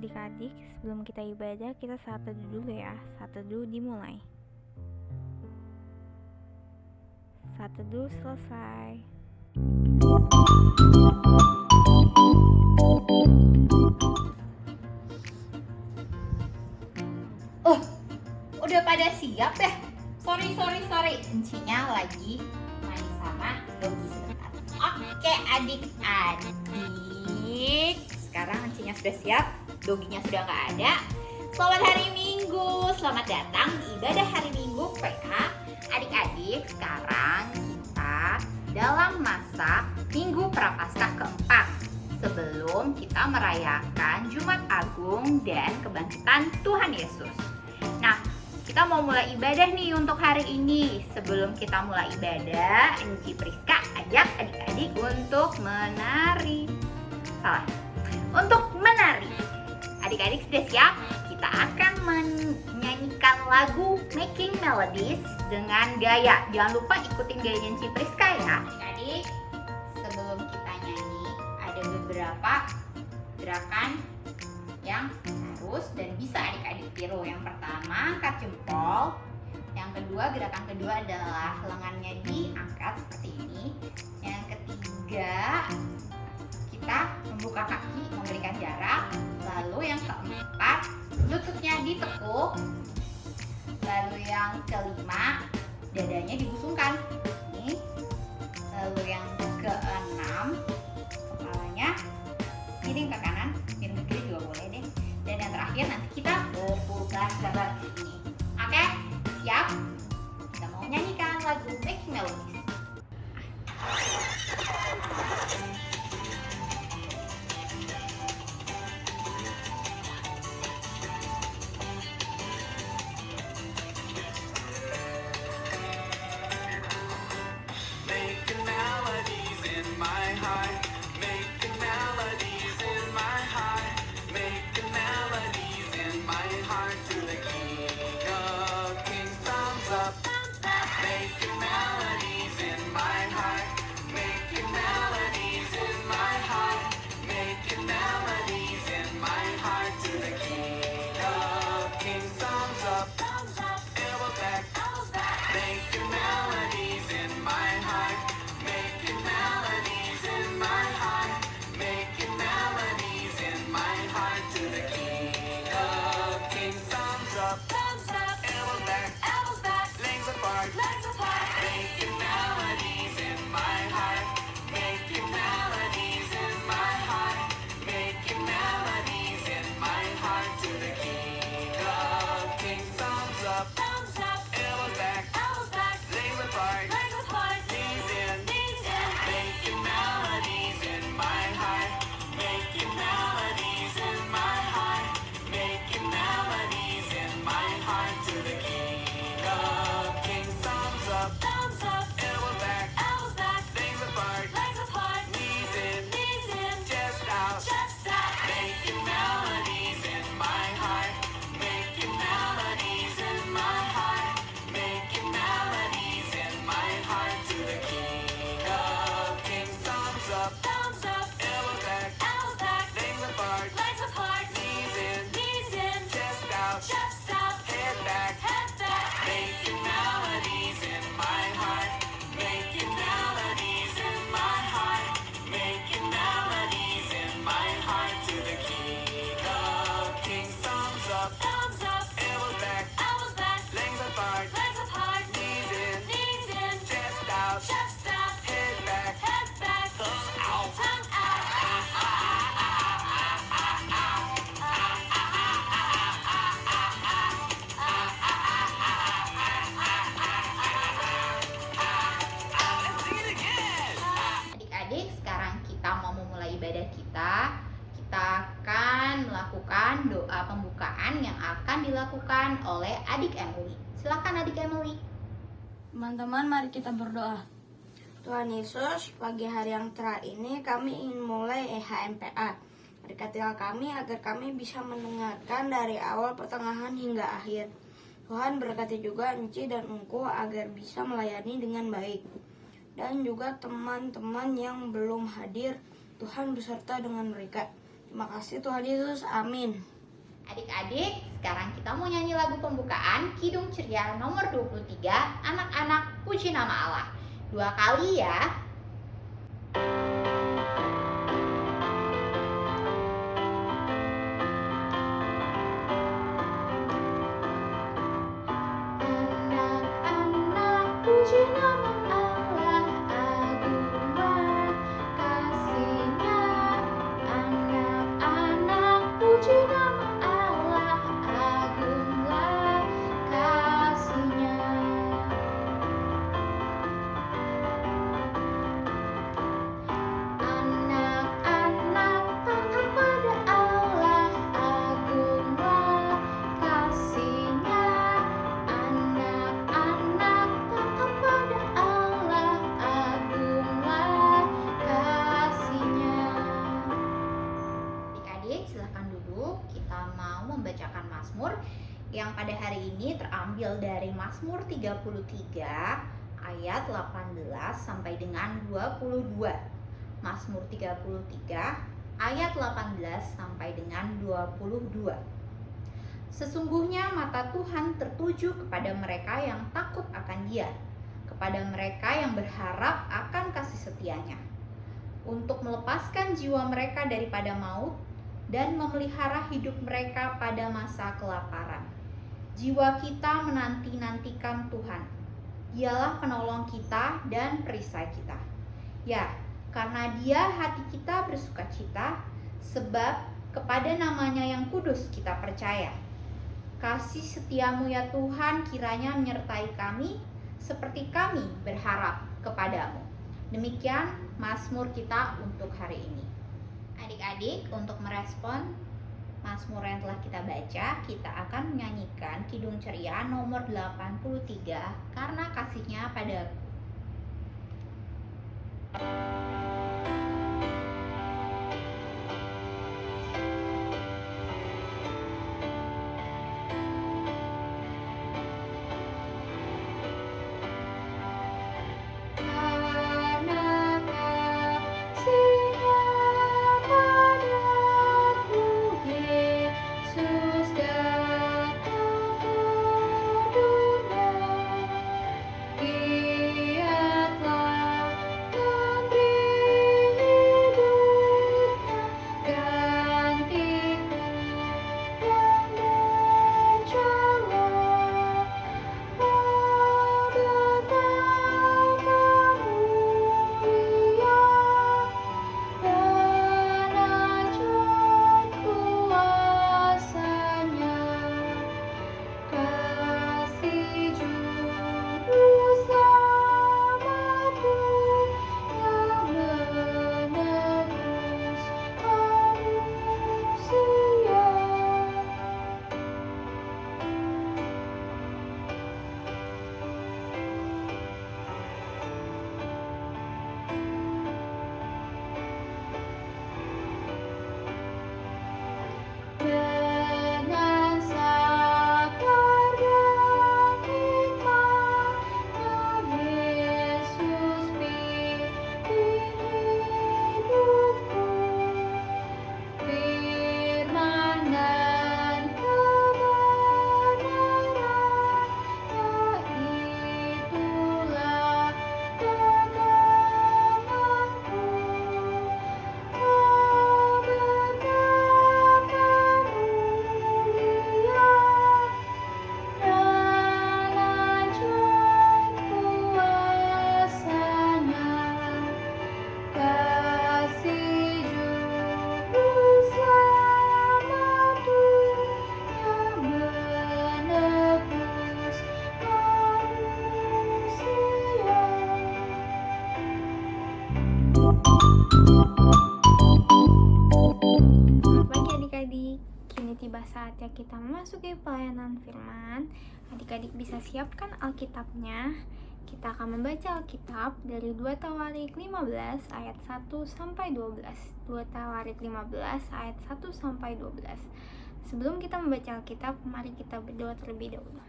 adik-adik, sebelum kita ibadah, kita saat teduh dulu ya. Saat teduh dimulai. Saat teduh selesai. Oh, udah pada siap ya? Sorry, encinya lagi main sama Dogi sebentar. Oke adik-adik, sekarang encinya sudah siap, Doginya sudah nggak ada. Selamat hari Minggu, selamat datang di ibadah hari Minggu PA. Adik-adik, sekarang kita dalam masa Minggu Prapaskah keempat, sebelum kita merayakan Jumat Agung dan kebangkitan Tuhan Yesus. Nah, kita mau mulai ibadah nih untuk hari ini. Sebelum kita mulai ibadah, Enci Priska ajak adik-adik untuk menari. Salah. Untuk menari. Adik-adik sudah siap? Kita akan menyanyikan lagu Making Melodies dengan gaya. Jangan lupa ikutin gayanya Enci Priska ya. Adik-adik, sebelum kita nyanyi, ada beberapa gerakan yang harus dan bisa adik-adik tiru. Yang pertama, angkat jempol. Yang kedua, gerakan kedua adalah lengannya diangkat seperti ini. Yang ketiga, kita membuka kaki, memberikan jarak. Lalu yang keempat, lututnya ditekuk. Lalu yang kelima, dadanya dibusungkan. Ini. Lalu yang keenam, kepalanya miring ke kanan, miring ke kiri juga boleh deh. Dan yang terakhir nanti kita berputar seperti ini. Oke, siap? Kita mau nyanyikan lagu Making Melodies. Making melodies in my heart, making melodies in my heart, making melodies in my heart to the King of Kings. Thumbs up, making melodies in my heart, making melodies in my heart, making melodies in my heart to the King of Kings. Thumbs up, elbows back, making melodies in my heart, making melodies in my heart, making melodies in my heart to the King of Kings. Thumbs up, elbows back, legs apart, making melodies in my heart, making melodies in my heart, making melodies in my heart to the King of Kings. Thumbs up, elbows back, legs apart, knees in, making melodies in my heart, making melodies in my heart, making melodies in my heart to the King of Kings. Thumbs up, elbows back, legs apart, knees in, chest out, making melodies in my heart, making melodies in my heart, making melodies in my heart to the King of Kings. Thumbs up, elbows back, legs apart, knees in, chest out, head back, making melodies in my heart, making melodies in my heart, making melodies in my heart to the King of Kings. Thumbs up, elbows back, legs apart, knees in, chest out, head back, tongue out. Let's sing it again. Adik-adik, sekarang kita mau memulai ibadah kita. Kita akan melakukan doa pembukaan yang akan dilakukan oleh adik Emily. Silakan adik Emily. Teman-teman, mari kita berdoa. Tuhan Yesus, pagi hari yang cerah ini kami ingin mulai HMPA. Berkatilah kami agar kami bisa mendengarkan dari awal, pertengahan hingga akhir. Tuhan berkati juga Enci dan Engku agar bisa melayani dengan baik. Dan juga teman-teman yang belum hadir, Tuhan beserta dengan mereka. Terima kasih Tuhan Yesus, amin. Adik-adik, sekarang kita mau nyanyi lagu pembukaan Kidung Ceria nomor 23, Anak-anak Puji Nama Allah. 2 kali ya. Anak-anak puji nama Allah, agunglah kasih-Nya. Anak-anak puji nama Allah, agunglah kasih-Nya. Anak-anak taat pada Allah, agunglah kasih-Nya. Anak-anak taat pada Allah, agunglah kasih-Nya. Adik-adik silahkan duduk, kita mau membacakan Mazmur yang pada hari ini terambil dari Mazmur 33 ayat 18 sampai dengan 22. Mazmur 33 ayat 18 sampai dengan 22. Sesungguhnya mata Tuhan tertuju kepada mereka yang takut akan Dia, kepada mereka yang berharap akan kasih setia-Nya, untuk melepaskan jiwa mereka daripada maut dan memelihara hidup mereka pada masa kelaparan. Jiwa kita menanti-nantikan Tuhan. Dialah penolong kita dan perisai kita. Ya, karena Dia hati kita bersukacita, sebab kepada nama-Nya yang kudus kita percaya. Kasih setia-Mu ya Tuhan kiranya menyertai kami, seperti kami berharap kepadamu. Demikian Mazmur kita untuk hari ini. Adik-adik, untuk merespon Mazmur yang telah kita baca, kita akan menyanyikan Kidung Ceria nomor 83, Karena Kasih-Nya Padaku. tiba saatnya kita memasuki pelayanan firman. Adik-adik bisa siapkan Alkitabnya. Kita akan membaca Alkitab dari 2 Tawarik 15 ayat 1 sampai 12. 2 Tawarik 15 ayat 1 sampai 12. Sebelum kita membaca Alkitab, mari kita berdoa terlebih dahulu.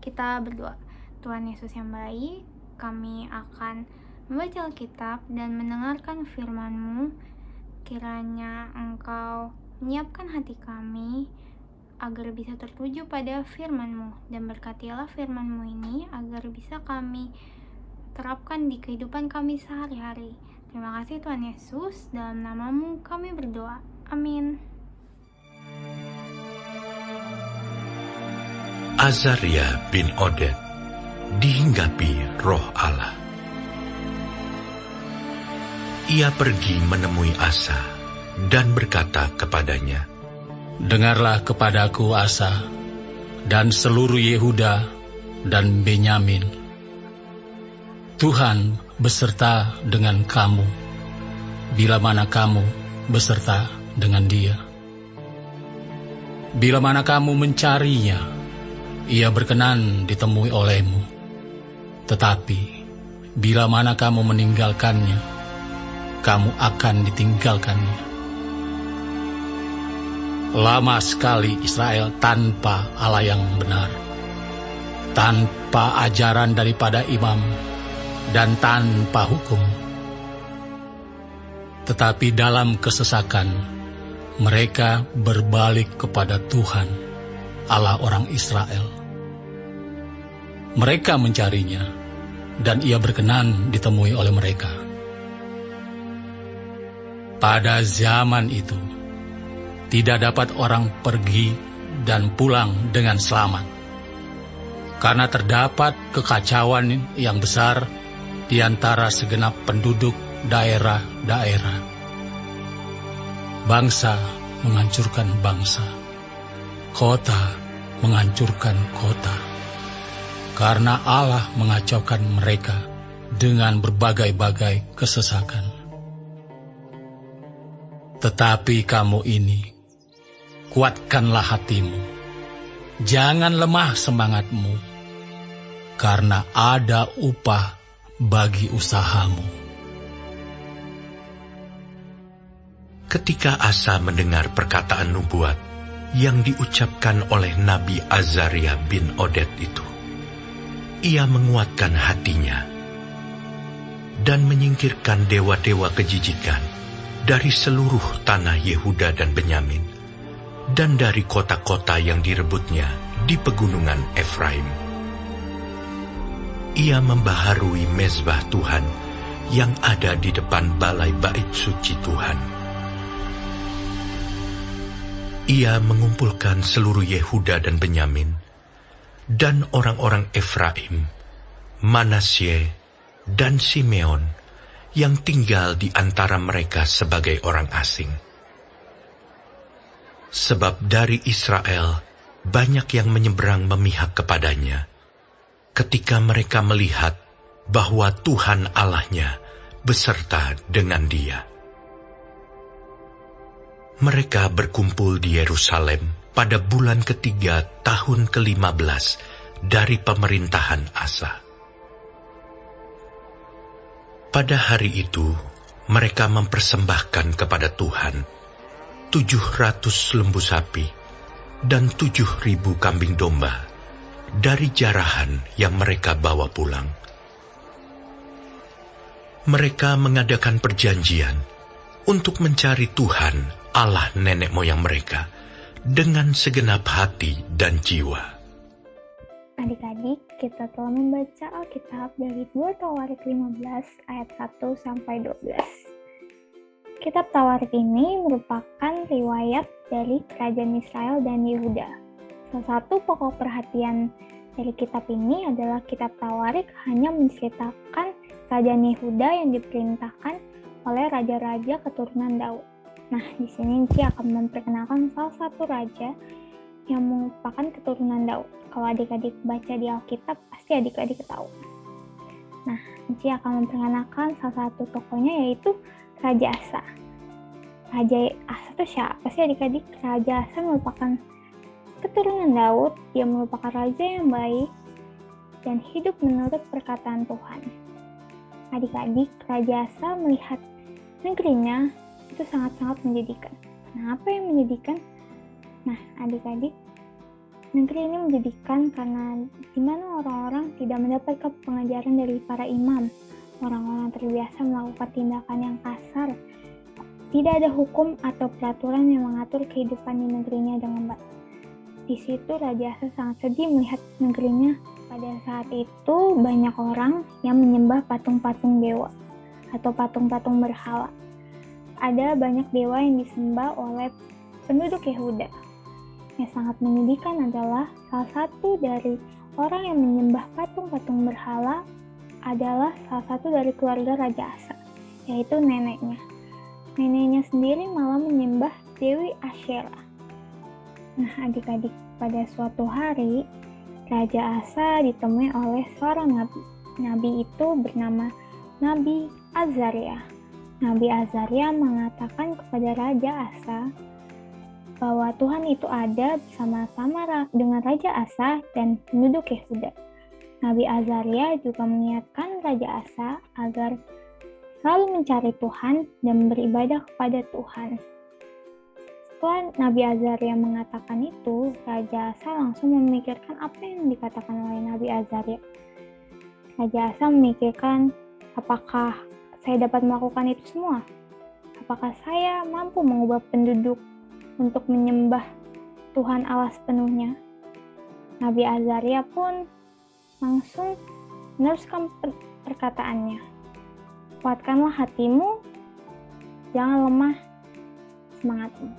Kita berdoa. Tuhan Yesus yang baik, kami akan membaca Alkitab dan mendengarkan firman-Mu. kiranya Engkau menyiapkan hati kami agar bisa tertuju pada firman-Mu, dan berkatilah firman-Mu ini agar bisa kami terapkan di kehidupan kami sehari-hari. Terima kasih Tuhan Yesus, dalam nama-Mu kami berdoa. Amin. Azaria bin Oded dihinggapi Roh Allah. Ia pergi menemui Asa dan berkata kepadanya, "Dengarlah kepadaku Asa dan seluruh Yehuda dan Benyamin. Tuhan beserta dengan kamu, bila mana kamu beserta dengan Dia. Bila mana kamu mencarinya, Ia berkenan ditemui olehmu. Tetapi bila mana kamu meninggalkannya, kamu akan ditinggalkannya. Lama sekali Israel tanpa Allah yang benar, tanpa ajaran daripada imam, dan tanpa hukum. Tetapi dalam kesesakan, mereka berbalik kepada Tuhan, Allah orang Israel. Mereka mencarinya, dan Ia berkenan ditemui oleh mereka. Pada zaman itu, tidak dapat orang pergi dan pulang dengan selamat, karena terdapat kekacauan yang besar di antara segenap penduduk daerah-daerah. Bangsa menghancurkan bangsa, kota menghancurkan kota, karena Allah mengacaukan mereka dengan berbagai-bagai kesesakan. Tetapi kamu ini, kuatkanlah hatimu, jangan lemah semangatmu, karena ada upah bagi usahamu." Ketika Asa mendengar perkataan nubuat yang diucapkan oleh Nabi Azaria bin Oded itu, ia menguatkan hatinya dan menyingkirkan dewa-dewa kejijikan dari seluruh tanah Yehuda dan Benyamin, dan dari kota-kota yang direbutnya di pegunungan Efraim. Ia membaharui mezbah Tuhan yang ada di depan balai bait suci Tuhan. Ia mengumpulkan seluruh Yehuda dan Benyamin, dan orang-orang Efraim, Manasye, dan Simeon, yang tinggal di antara mereka sebagai orang asing. Sebab dari Israel banyak yang menyeberang memihak kepadanya, ketika mereka melihat bahwa Tuhan Allahnya beserta dengan dia. Mereka berkumpul di Yerusalem pada bulan ketiga tahun ke-15 dari pemerintahan Asa. Pada hari itu, mereka mempersembahkan kepada Tuhan 700 lembu sapi dan 7.000 kambing domba dari jarahan yang mereka bawa pulang. Mereka mengadakan perjanjian untuk mencari Tuhan, Allah nenek moyang mereka, dengan segenap hati dan jiwa. Adik-adik, kita telah membaca Alkitab dari 2 Tawarik 15 ayat 1 sampai 12. Kitab Tawarik ini merupakan riwayat dari kerajaan Israel dan Yehuda. Salah satu pokok perhatian dari kitab ini adalah kitab Tawarik hanya menceritakan kerajaan Yehuda yang diperintahkan oleh raja-raja keturunan Daud. Nah, di sini Ci akan memperkenalkan salah satu raja yang merupakan keturunan Daud. Kalau adik-adik baca di Alkitab, pasti adik-adik tahu. Nah, Ci akan memperkenalkan salah satu tokohnya, yaitu Raja Asa. Raja Asa itu siapa sih adik-adik? Raja Asa merupakan keturunan Daud. Dia merupakan raja yang baik dan hidup menurut perkataan Tuhan. Adik-adik, Raja Asa melihat negerinya itu sangat-sangat menjadikan. Nah, apa yang menjadikan? Nah, adik-adik, negeri ini menjadikan karena di mana orang-orang tidak mendapatkan pengajaran dari para imam. Orang-orang terbiasa melakukan tindakan yang kasar, Tidak ada hukum atau peraturan yang mengatur kehidupan di negerinya dengan baik. Di situ Raja Asa sangat sedih melihat negerinya. Pada saat itu banyak orang yang menyembah patung-patung dewa atau patung-patung berhala. Ada banyak dewa yang disembah oleh penduduk Yehuda. Yang sangat menyedihkan adalah salah satu dari orang yang menyembah patung-patung berhala adalah salah satu dari keluarga Raja Asa, yaitu neneknya. Neneknya sendiri malah menyembah Dewi Asyera. Nah, adik-adik, pada suatu hari Raja Asa ditemui oleh seorang nabi. Nabi itu bernama Nabi Azaria. Nabi Azaria mengatakan kepada Raja Asa bahwa Tuhan itu ada bersama-sama dengan Raja Asa dan penduduk Yehuda. Nabi Azaria juga mengingatkan Raja Asa agar selalu mencari Tuhan dan beribadah kepada Tuhan. Setelah Nabi Azaria mengatakan itu, Raja Asa langsung memikirkan apa yang dikatakan oleh Nabi Azaria. Raja Asa memikirkan, apakah saya dapat melakukan itu semua? Apakah saya mampu mengubah penduduk untuk menyembah Tuhan Allah sepenuhnya? Nabi Azaria pun langsung meneruskan perkataannya. Kuatkanlah hatimu, jangan lemah semangatmu.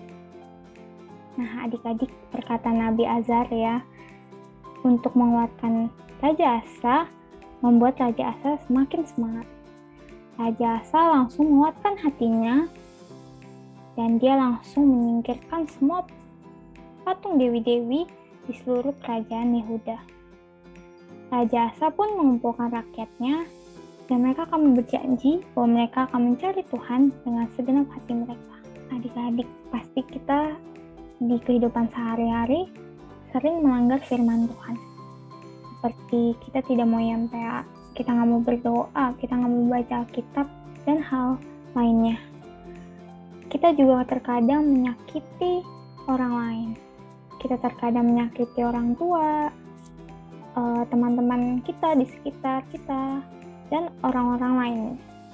Nah, adik-adik, perkataan Nabi Azaria untuk menguatkan Raja Asa membuat Raja Asa semakin semangat. Raja Asa langsung menguatkan hatinya dan dia langsung menyingkirkan semua patung dewi-dewi di seluruh kerajaan Yehuda. Raja Asa pun mengumpulkan rakyatnya dan mereka akan berjanji bahwa mereka akan mencari Tuhan dengan segenap hati mereka. Adik-adik, pasti kita di kehidupan sehari-hari sering melanggar firman Tuhan. Seperti kita tidak mau YMPA, kita nggak mau berdoa, kita nggak mau baca Alkitab, dan hal lainnya. Kita juga terkadang menyakiti orang lain. Kita terkadang menyakiti orang tua, teman-teman kita di sekitar kita, dan orang-orang lain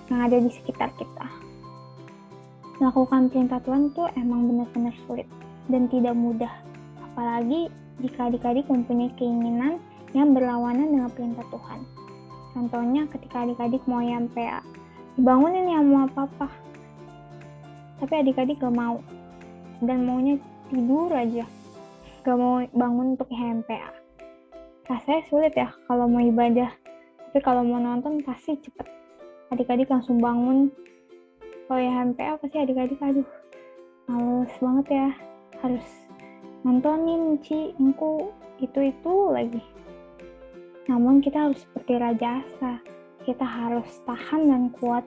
yang ada di sekitar kita. Melakukan perintah Tuhan itu emang benar-benar sulit dan tidak mudah, apalagi jika adik-adik mempunyai keinginan yang berlawanan dengan perintah Tuhan. Contohnya ketika adik-adik mau YMPA, dibangunin ya mau apa-apa, tapi adik-adik gak mau, dan maunya tidur aja, gak mau bangun untuk YMPA. Rasanya sulit ya kalau mau ibadah, tapi kalau mau nonton pasti cepet. Adik-adik langsung bangun. Kalau YMPA pasti adik-adik, aduh, males banget ya, harus nontonin engku itu lagi. Namun kita harus seperti Raja Asa, kita harus tahan dan kuat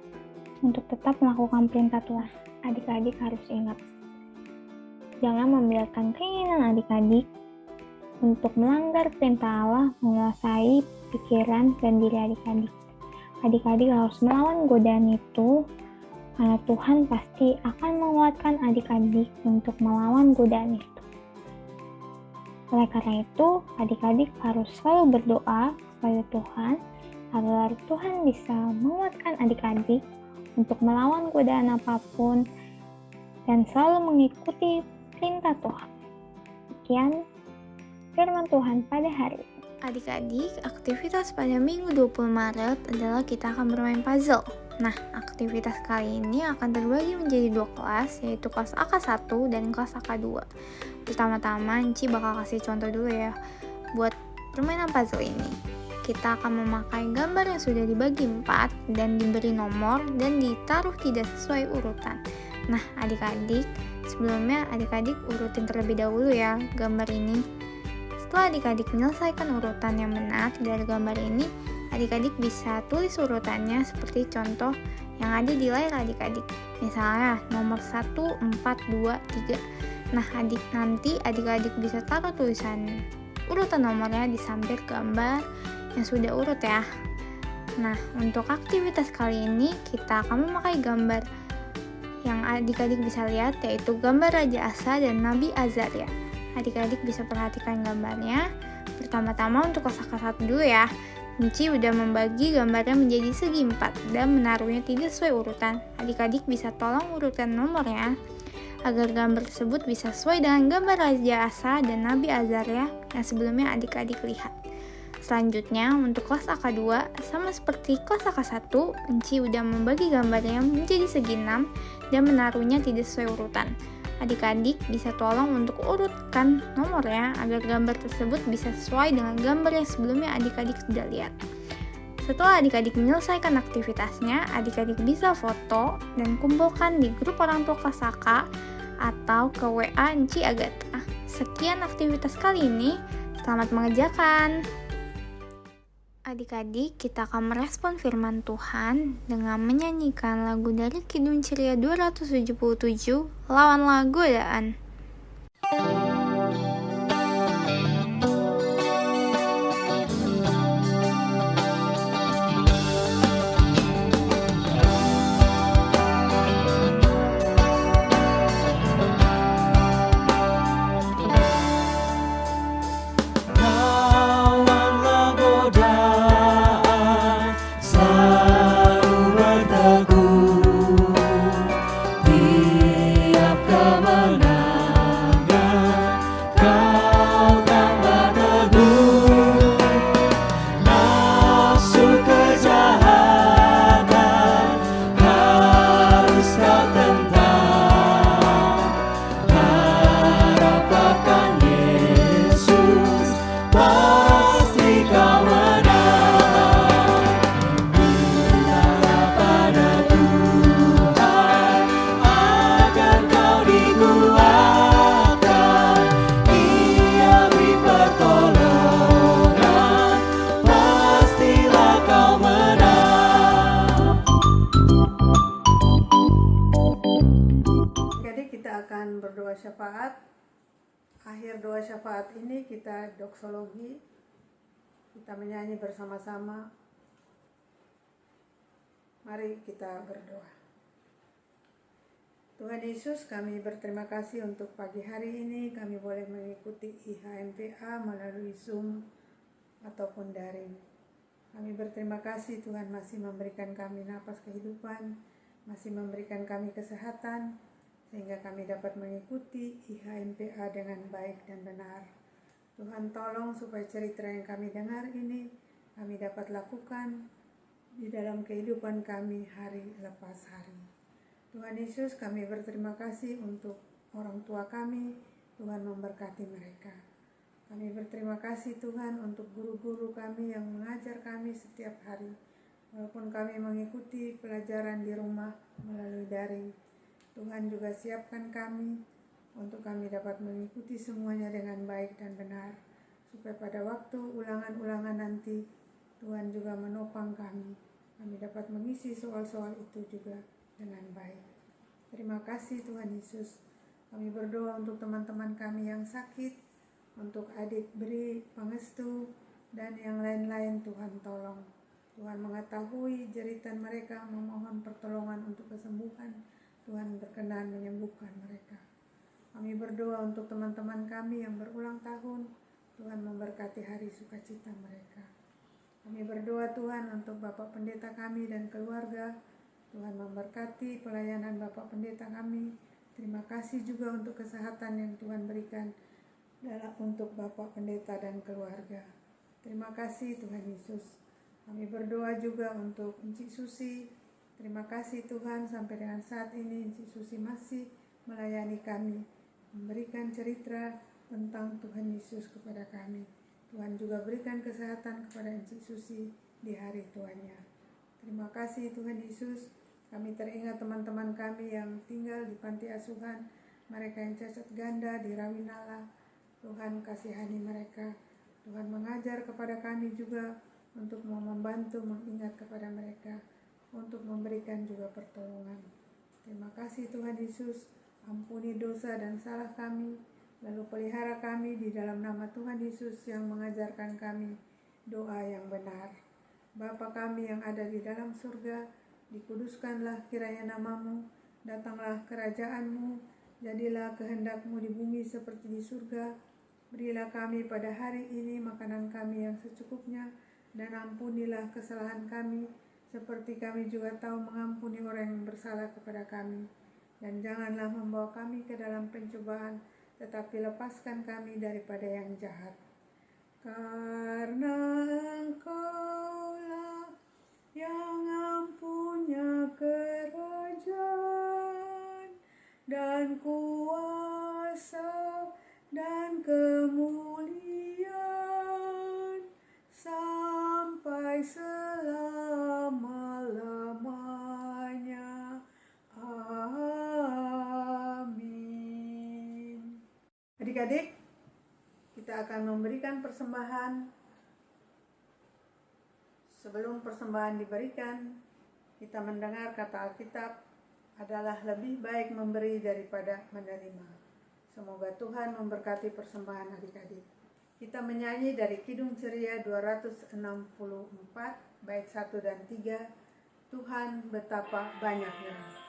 untuk tetap melakukan perintah Tuhan. Adik-adik harus ingat, jangan membiarkan keinginan adik-adik untuk melanggar perintah Allah menguasai pikiran dan diri adik-adik. Adik-adik harus melawan godaan itu, karena Tuhan pasti akan menguatkan adik-adik untuk melawan godaan itu. Oleh karena itu, adik-adik harus selalu berdoa kepada Tuhan agar Tuhan bisa menguatkan adik-adik untuk melawan godaan apapun dan selalu mengikuti perintah Tuhan. Sekian firman Tuhan pada hari ini. Adik-adik, aktivitas pada Minggu 20 Maret adalah kita akan bermain puzzle. Nah, aktivitas kali ini akan terbagi menjadi 2 kelas, yaitu kelas AK1 dan kelas AK2. Pertama-tama, Enci bakal kasih contoh dulu ya buat permainan puzzle ini. Kita akan memakai gambar yang sudah dibagi 4 dan diberi nomor dan ditaruh tidak sesuai urutan. Nah, adik-adik, sebelumnya adik-adik urutin terlebih dahulu ya gambar ini. Setelah adik-adik menyelesaikan urutan yang benar dari gambar ini, adik-adik bisa tulis urutannya seperti contoh yang ada di layar adik-adik. Misalnya nomor 1, 4, 2, 3. Nah, nanti adik-adik bisa taruh tulisan urutan nomornya di samping gambar yang sudah urut ya. Nah, untuk aktivitas kali ini kita akan memakai gambar yang adik-adik bisa lihat, yaitu gambar Raja Asa dan Nabi Azaria. Adik-adik bisa perhatikan gambarnya. Pertama-tama untuk kelas AK1 dulu ya. Enci udah membagi gambarnya menjadi segi 4 dan menaruhnya tidak sesuai urutan. Adik-adik bisa tolong urutkan nomornya agar gambar tersebut bisa sesuai dengan gambar Raja Asa dan Nabi Azaria yang sebelumnya adik-adik lihat. Selanjutnya, untuk kelas AK2, sama seperti kelas AK1, Enci udah membagi gambarnya menjadi segi 6 dan menaruhnya tidak sesuai urutan. Adik-adik bisa tolong untuk urutkan nomornya agar gambar tersebut bisa sesuai dengan gambar yang sebelumnya adik-adik sudah lihat. Setelah adik-adik menyelesaikan aktivitasnya, adik-adik bisa foto dan kumpulkan di grup orang tua kelas AK atau ke WA Enci Agatha. Sekian aktivitas kali ini, selamat mengerjakan! Adik-adik, kita akan merespon firman Tuhan dengan menyanyikan lagu dari Kidung Ceria 277, Lawanlah Godaan. Lawanlah godaan, selalu berteguh. Tiap kemenangan kau tambah teguh. Nafsu kejahatan harus kau tentang. Harap akan Yesus, pasti kau menang. Berharap pada Tuhan agar kau dikuatkan. Ia beri pertolongan, pastilah kau menang. Jadi kita akan berdoa syafaat. Akhir doa syafaat ini kita doksologi. Kita menyanyi bersama-sama. Mari kita berdoa. Tuhan Yesus, kami berterima kasih untuk pagi hari ini kami boleh mengikuti IHMPA melalui Zoom ataupun daring. Kami berterima kasih Tuhan masih memberikan kami napas kehidupan, masih memberikan kami kesehatan, sehingga kami dapat mengikuti IHMPA dengan baik dan benar. Tuhan tolong supaya cerita yang kami dengar ini kami dapat lakukan di dalam kehidupan kami hari lepas hari. Tuhan Yesus, kami berterima kasih untuk orang tua kami. Tuhan memberkati mereka. Kami berterima kasih Tuhan untuk guru-guru kami yang mengajar kami setiap hari. Walaupun kami mengikuti pelajaran di rumah melalui daring, Tuhan juga siapkan kami untuk kami dapat mengikuti semuanya dengan baik dan benar, supaya pada waktu ulangan-ulangan nanti Tuhan juga menopang kami. Kami dapat mengisi soal-soal itu juga dengan baik. Terima kasih Tuhan Yesus. Kami berdoa untuk teman-teman kami yang sakit, untuk adik beri pangestu, dan yang lain-lain Tuhan tolong. Tuhan mengetahui jeritan mereka, memohon pertolongan untuk kesembuhan. Tuhan berkenan menyembuhkan mereka. Kami berdoa untuk teman-teman kami yang berulang tahun. Tuhan memberkati hari sukacita mereka. Kami berdoa Tuhan untuk Bapak Pendeta kami dan keluarga. Tuhan memberkati pelayanan Bapak Pendeta kami. Terima kasih juga untuk kesehatan yang Tuhan berikan untuk Bapak Pendeta dan keluarga. Terima kasih Tuhan Yesus. Kami berdoa juga untuk Encik Susi. Terima kasih Tuhan, sampai dengan saat ini Encik Susi masih melayani kami, memberikan cerita tentang Tuhan Yesus kepada kami. Tuhan juga berikan kesehatan kepada Encik Susi di hari tuanya. Terima kasih Tuhan Yesus. Kami teringat teman-teman kami yang tinggal di panti asuhan, mereka yang cacat ganda di Rawinala. Tuhan kasihani mereka. Tuhan mengajar kepada kami juga untuk membantu mengingat kepada mereka, untuk memberikan juga pertolongan. Terima kasih Tuhan Yesus, ampuni dosa dan salah kami, lalu pelihara kami di dalam nama Tuhan Yesus yang mengajarkan kami doa yang benar. Bapa kami yang ada di dalam surga, dikuduskanlah kiranya namamu, datanglah kerajaanmu, jadilah kehendakmu di bumi seperti di surga. Berilah kami pada hari ini makanan kami yang secukupnya, dan ampunilah kesalahan kami, seperti kami juga tahu mengampuni orang yang bersalah kepada kami. Dan janganlah membawa kami ke dalam pencobaan, tetapi lepaskan kami daripada yang jahat. Karena Engkaulah yang ampunya kerajaan dan kuasa dan kemuliaan sampai selama-lamanya. Amin. Adik-adik, kita akan memberikan persembahan. Sebelum persembahan diberikan, kita mendengar kata Alkitab, adalah lebih baik memberi daripada menerima. Semoga Tuhan memberkati persembahan adik-adik. Kita menyanyi dari Kidung Ceria 264, bait 1 dan 3, Tuhan betapa banyaknya.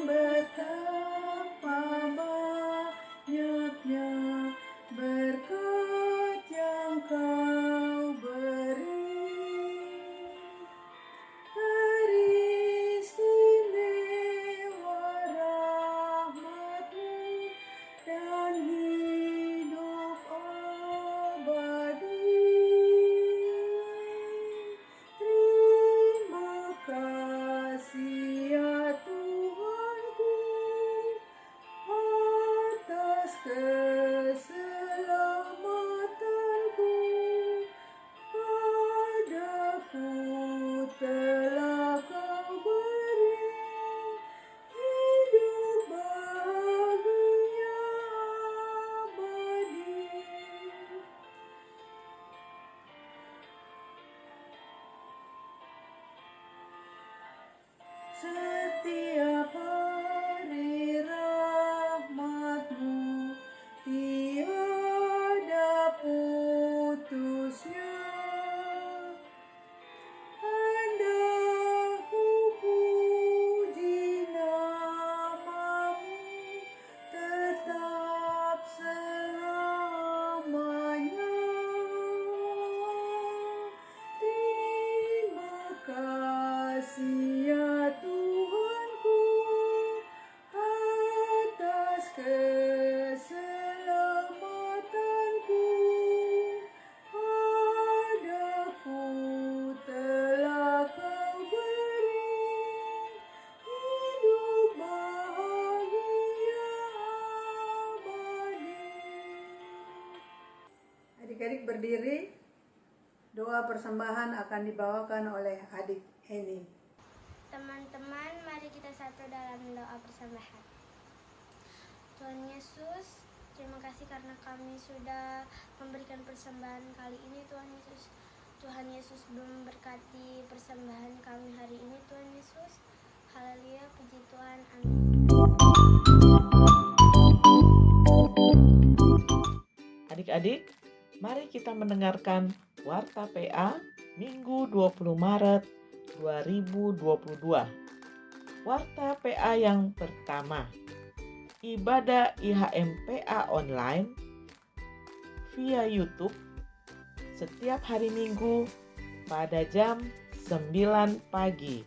Betapa banyaknya berkat yang Kau beri, teristimewa rahmat-Mu dan hidup abadi. Terima kasih ya Tuhanku atas keselamatanku. Padaku telah Kau beri hidup bahagia abadi. Setiap hari rahmat-Mu tiada putusnya. Hendak ku puji nama-Mu tetap selamanya. Terima kasih ya Tuhanku atas keselamatanku. Padaku telah Kau beri hidup bahagia abadi. Adik-adik berdiri. Doa persembahan akan dibawakan oleh adik Eni. Teman-teman, mari kita satu dalam doa persembahan. Tuhan Yesus, terima kasih karena kami sudah memberikan persembahan kali ini, Tuhan Yesus. Tuhan Yesus memberkati persembahan kami hari ini, Tuhan Yesus. Haleluya, puji Tuhan, amin. Adik-adik, mari kita mendengarkan Warta PA Minggu 20 Maret 2022. Warta PA yang pertama, ibadah IHMPA online via YouTube setiap hari Minggu pada jam 9 pagi.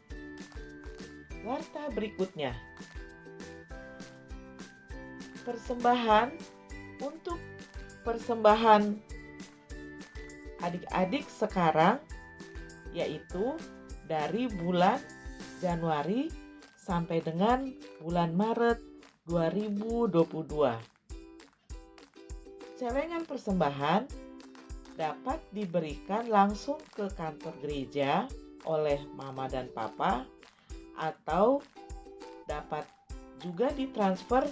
Warta berikutnya, persembahan untuk persembahan adik-adik sekarang, yaitu dari bulan Januari sampai dengan bulan Maret 2022. Celengan persembahan dapat diberikan langsung ke kantor gereja oleh mama dan papa, atau dapat juga ditransfer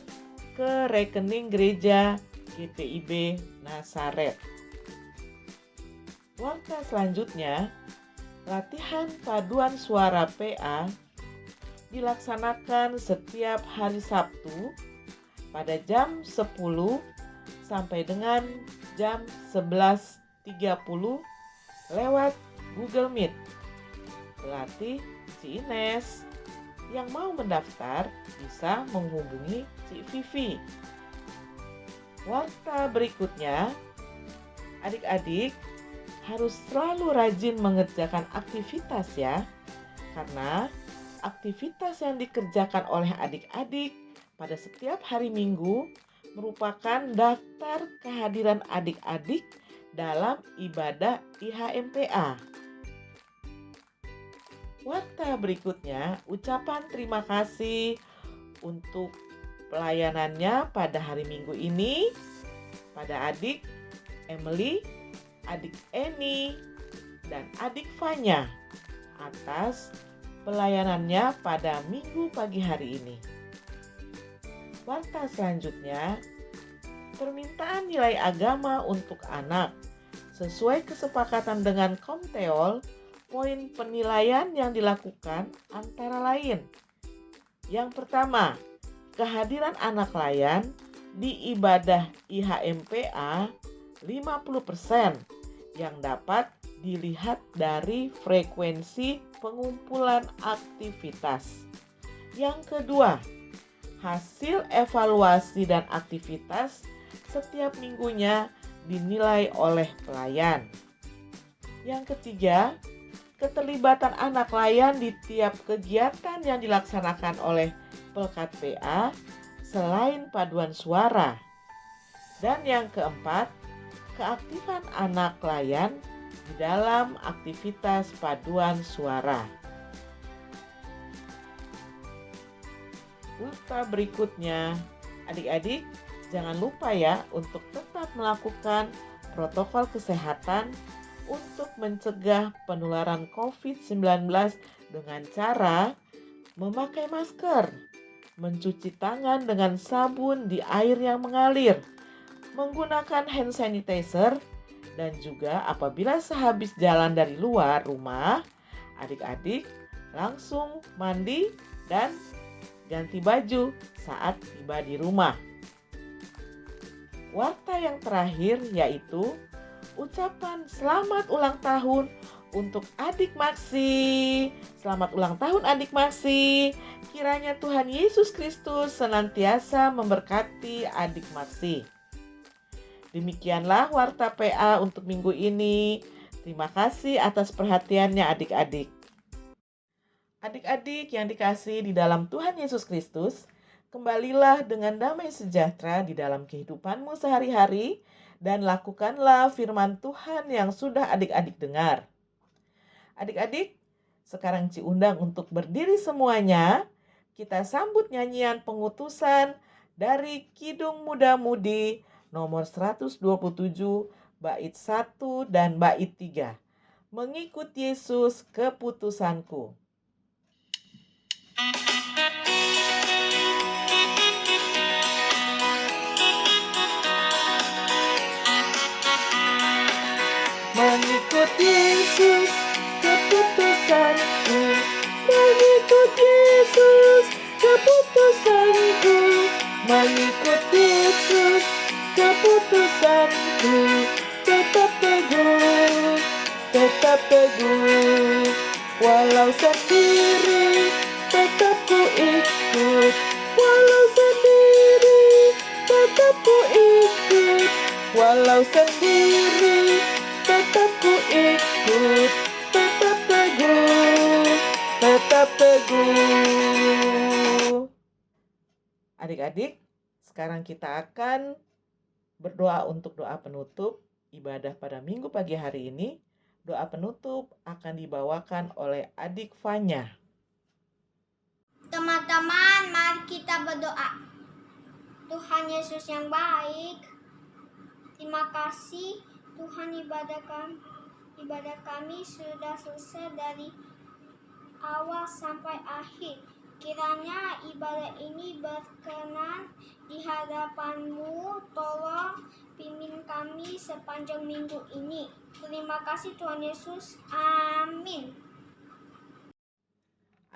ke rekening gereja GPIB Nasaret. Warta selanjutnya, latihan paduan suara PA dilaksanakan setiap hari Sabtu pada jam 10 sampai dengan jam 11.30 lewat Google Meet. Pelatih Ci Ines. Yang mau mendaftar bisa menghubungi Ci Vivi. Warta berikutnya, adik-adik harus selalu rajin mengerjakan aktivitas ya. Karena aktivitas yang dikerjakan oleh adik-adik pada setiap hari Minggu merupakan daftar kehadiran adik-adik dalam ibadah IHMPA. Warta berikutnya, ucapan terima kasih untuk pelayanannya pada hari Minggu ini pada adik Emily, adik Eni, dan adik Fanya atas pelayanannya pada Minggu pagi hari ini. Warta selanjutnya, permintaan nilai agama untuk anak sesuai kesepakatan dengan Komteol. Poin penilaian yang dilakukan antara lain. Yang pertama, kehadiran anak layan di ibadah IHMPA 50% yang dapat dilihat dari frekuensi pengumpulan aktivitas. Yang kedua, hasil evaluasi dan aktivitas setiap minggunya dinilai oleh pelayan. Yang ketiga, keterlibatan anak layan di tiap kegiatan yang dilaksanakan oleh Pelkat PA selain paduan suara. Dan yang keempat, keaktifan anak layan di dalam aktivitas paduan suara. Warta berikutnya, adik-adik jangan lupa ya untuk tetap melakukan protokol kesehatan untuk mencegah penularan COVID-19 dengan cara memakai masker, mencuci tangan dengan sabun di air yang mengalir, menggunakan hand sanitizer, dan juga apabila sehabis jalan dari luar rumah, adik-adik langsung mandi dan ganti baju saat tiba di rumah. Warta yang terakhir yaitu ucapan selamat ulang tahun untuk adik Maksi. Selamat ulang tahun adik Maksi. Kiranya Tuhan Yesus Kristus senantiasa memberkati adik Maksi. Demikianlah Warta PA untuk minggu ini. Terima kasih atas perhatiannya adik-adik. Adik-adik yang dikasihi di dalam Tuhan Yesus Kristus, kembalilah dengan damai sejahtera di dalam kehidupanmu sehari-hari dan lakukanlah firman Tuhan yang sudah adik-adik dengar. Adik-adik, sekarang Ci undang untuk berdiri semuanya. Kita sambut nyanyian pengutusan dari Kidung Muda-Mudi nomor 127, bait 1 dan bait 3. Mengikut Yesus keputusanku. Mengikut Yesus keputusanku, mengikut Yesus keputusanku, mengikut Yesus keputusanku, tetap teguh, walau sendiri tetap ku ikut, walau sendiri tetap ku ikut, walau sendiri tetap ku ikut, tetap teguh. Adik-adik, sekarang kita akan berdoa untuk doa penutup ibadah pada minggu pagi hari ini. Doa penutup akan dibawakan oleh adik Fanya. Teman-teman, mari kita berdoa. Tuhan Yesus yang baik, terima kasih Tuhan, ibadah kami sudah selesai dari awal sampai akhir. Kiranya ibadah ini berkenan di hadapan-Mu. Tolong pimpin kami sepanjang minggu ini. Terima kasih Tuhan Yesus. Amin.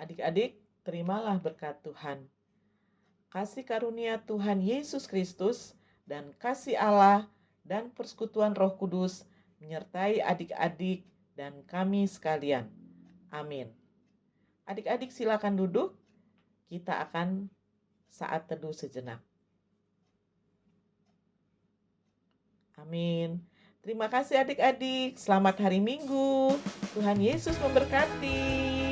Adik-adik, terimalah berkat Tuhan. Kasih karunia Tuhan Yesus Kristus dan kasih Allah dan persekutuan Roh Kudus menyertai adik-adik dan kami sekalian. Amin. Adik-adik silakan duduk. Kita akan saat teduh sejenak. Amin. Terima kasih adik-adik. Selamat hari Minggu. Tuhan Yesus memberkati.